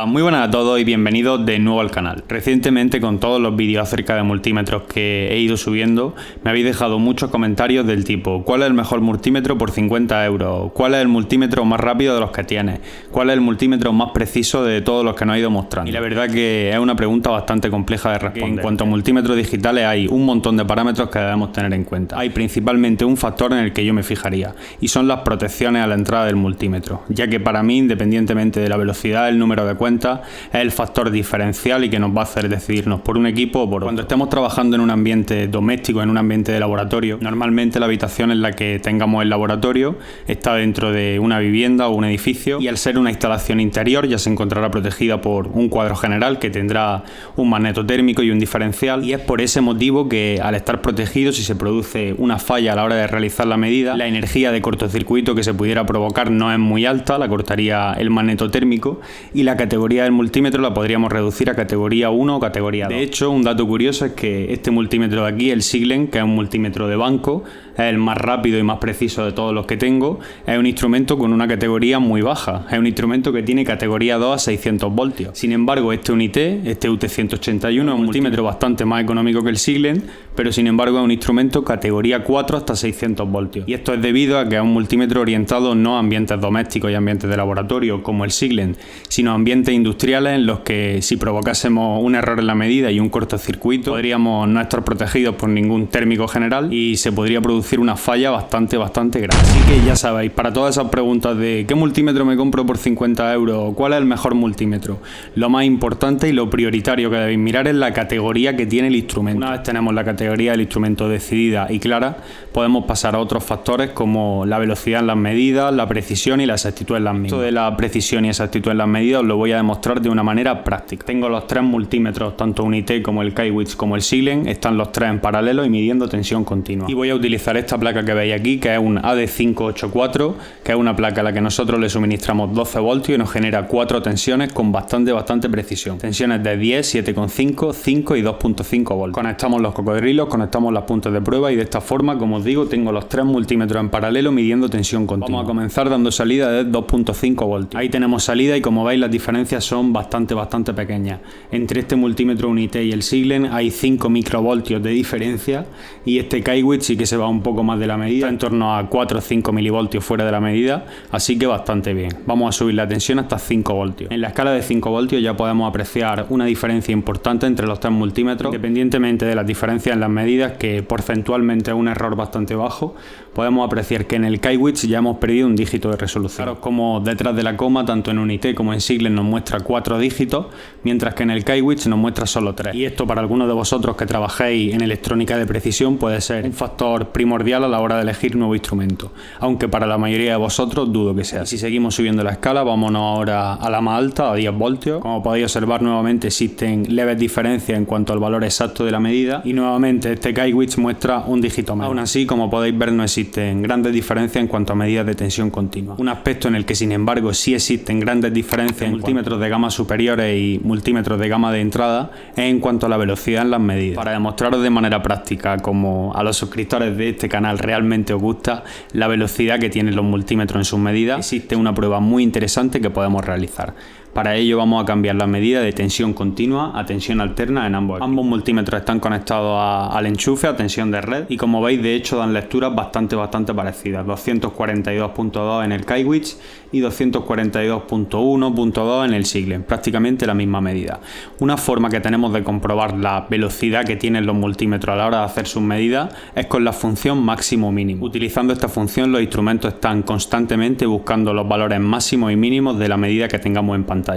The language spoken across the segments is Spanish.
Muy buenas a todos y bienvenidos de nuevo al canal. Recientemente, con todos los vídeos acerca de multímetros que he ido subiendo, me habéis dejado muchos comentarios del tipo: ¿cuál es el mejor multímetro por 50 euros? ¿Cuál es el multímetro más rápido de los que tienes? ¿Cuál es el multímetro más preciso de todos los que nos he ido mostrando? Y la verdad que es una pregunta bastante compleja de responder. En cuanto a multímetros digitales, hay un montón de parámetros que debemos tener en cuenta. Hay principalmente un factor en el que yo me fijaría, y son las protecciones a la entrada del multímetro, ya que para mí, independientemente de la velocidad, el número de cuentas es el factor diferencial y que nos va a hacer decidirnos por un equipo o por otro. Cuando estemos trabajando en un ambiente doméstico, en un ambiente de laboratorio, normalmente la habitación en la que tengamos el laboratorio está dentro de una vivienda o un edificio, y al ser una instalación interior ya se encontrará protegida por un cuadro general que tendrá un magneto térmico y un diferencial, y es por ese motivo que, al estar protegido, si se produce una falla a la hora de realizar la medida, la energía de cortocircuito que se pudiera provocar no es muy alta, la cortaría el magneto térmico, y la categoría del multímetro la podríamos reducir a categoría 1 o categoría 2. De hecho, un dato curioso es que este multímetro de aquí, el Siglen, que es un multímetro de banco, es el más rápido y más preciso de todos los que tengo, es un instrumento con una categoría muy baja, es un instrumento que tiene categoría 2 a 600 voltios. Sin embargo, este Unité, este UT181, es un multímetro bastante más económico que el Siglen, pero sin embargo es un instrumento categoría 4 hasta 600 voltios. Y esto es debido a que es un multímetro orientado no a ambientes domésticos y ambientes de laboratorio como el Siglen, sino a ambientes industriales en los que, si provocásemos un error en la medida y un cortocircuito, podríamos no estar protegidos por ningún térmico general y se podría producir una falla bastante grande. Así que ya sabéis, para todas esas preguntas de ¿qué multímetro me compro por 50 euros? ¿Cuál es el mejor multímetro? Lo más importante y lo prioritario que debéis mirar es la categoría que tiene el instrumento. Una vez tenemos la categoría del instrumento decidida y clara, podemos pasar a otros factores como la velocidad en las medidas, la precisión y la exactitud en las mismas. Esto de la precisión y exactitud en las medidas os lo voy a demostrar de una manera práctica. Tengo los tres multímetros, tanto Unité como el Kaiwitz como el Siglen, están los tres en paralelo y midiendo tensión continua. Y voy a utilizar esta placa que veis aquí, que es un AD584, que es una placa a la que nosotros le suministramos 12 voltios y nos genera 4 tensiones con bastante precisión. Tensiones de 10, 7,5, 5 y 2,5 voltios. Conectamos los cocodrilos, conectamos las puntas de prueba y de esta forma, como os digo, tengo los tres multímetros en paralelo midiendo tensión continua. Vamos a comenzar dando salida de 2,5 voltios. Ahí tenemos salida y, como veis, las diferencias son bastante pequeñas. Entre este multímetro Unité y el Siglen hay 5 microvoltios de diferencia, y este Kaiwitz sí que se va un poco más de la medida, está en torno a 4 o 5 milivoltios fuera de la medida, así que bastante bien. Vamos a subir la tensión hasta 5 voltios. En la escala de 5 voltios ya podemos apreciar una diferencia importante entre los tres multímetros, independientemente de las diferencias en las medidas, que porcentualmente es un error bastante bajo. Podemos apreciar que en el Kaiwitz ya hemos perdido un dígito de resolución. Fijaros como detrás de la coma, tanto en Unité como en Siglen, nos muestra 4 dígitos, mientras que en el Kaiwitz nos muestra solo 3. Y esto, para algunos de vosotros que trabajéis en electrónica de precisión, puede ser un factor primordial a la hora de elegir un nuevo instrumento, aunque para la mayoría de vosotros dudo que sea. Si seguimos subiendo la escala, vámonos ahora a la más alta, a 10 voltios. Como podéis observar, nuevamente existen leves diferencias en cuanto al valor exacto de la medida, y nuevamente este Kaiwitz muestra un dígito más. Aún así, como podéis ver, no existen grandes diferencias en cuanto a medidas de tensión continua. Un aspecto en el que, sin embargo, sí existen grandes diferencias en multímetros de gama superiores y multímetros de gama de entrada es en cuanto a la velocidad en las medidas. Para demostraros de manera práctica, como a los suscriptores de este canal realmente os gusta, la velocidad que tienen los multímetros en sus medidas, existe una prueba muy interesante que podemos realizar. Para ello vamos a cambiar la medida de tensión continua a tensión alterna en ambos. Ambos multímetros están conectados al enchufe, a tensión de red, y como veis, de hecho dan lecturas bastante parecidas. 242.2 en el Kaiwitz y 242.1.2 en el Siglen, prácticamente la misma medida. Una forma que tenemos de comprobar la velocidad que tienen los multímetros a la hora de hacer sus medidas es con la función máximo-mínimo. Utilizando esta función, los instrumentos están constantemente buscando los valores máximos y mínimos de la medida que tengamos en pantalla.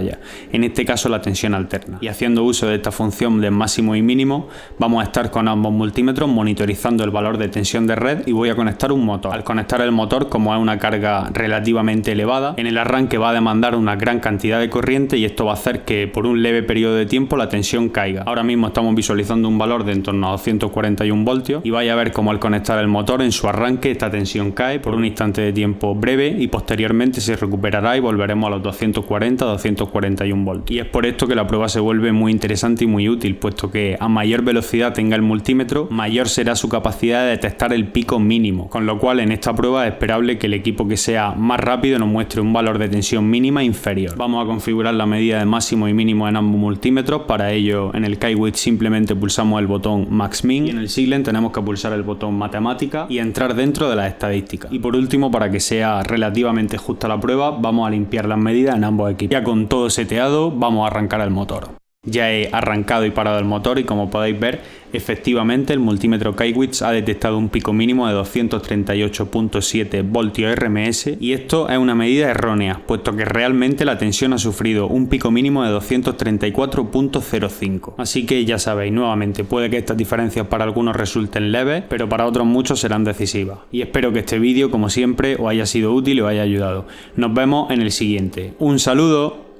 En este caso, la tensión alterna. Y haciendo uso de esta función de máximo y mínimo, vamos a estar con ambos multímetros monitorizando el valor de tensión de red, y voy a conectar un motor. Al conectar el motor, como es una carga relativamente elevada, en el arranque va a demandar una gran cantidad de corriente, y esto va a hacer que por un leve periodo de tiempo la tensión caiga. Ahora mismo estamos visualizando un valor de en torno a 241 voltios, y vais a ver como al conectar del motor en su arranque esta tensión cae por un instante de tiempo breve y posteriormente se recuperará y volveremos a los 240-241 voltios. Y es por esto que la prueba se vuelve muy interesante y muy útil, puesto que a mayor velocidad tenga el multímetro, mayor será su capacidad de detectar el pico mínimo, con lo cual en esta prueba es esperable que el equipo que sea más rápido nos muestre un valor de tensión mínima inferior. Vamos a configurar la medida de máximo y mínimo en ambos multímetros. Para ello, en el Kaiwitz simplemente pulsamos el botón Max Min y en el Siglent tenemos que pulsar el botón Matemática y entrar dentro de las estadísticas. Y por último, para que sea relativamente justa la prueba, vamos a limpiar las medidas en ambos equipos. Ya con todo seteado, vamos a arrancar el motor. Ya he arrancado y parado el motor y como podéis ver, efectivamente el multímetro Kaiwitz ha detectado un pico mínimo de 238.7 voltios RMS y esto es una medida errónea, puesto que realmente la tensión ha sufrido un pico mínimo de 234.05. Así que ya sabéis, nuevamente, puede que estas diferencias para algunos resulten leves, pero para otros muchos serán decisivas. Y espero que este vídeo, como siempre, os haya sido útil y os haya ayudado. Nos vemos en el siguiente. ¡Un saludo!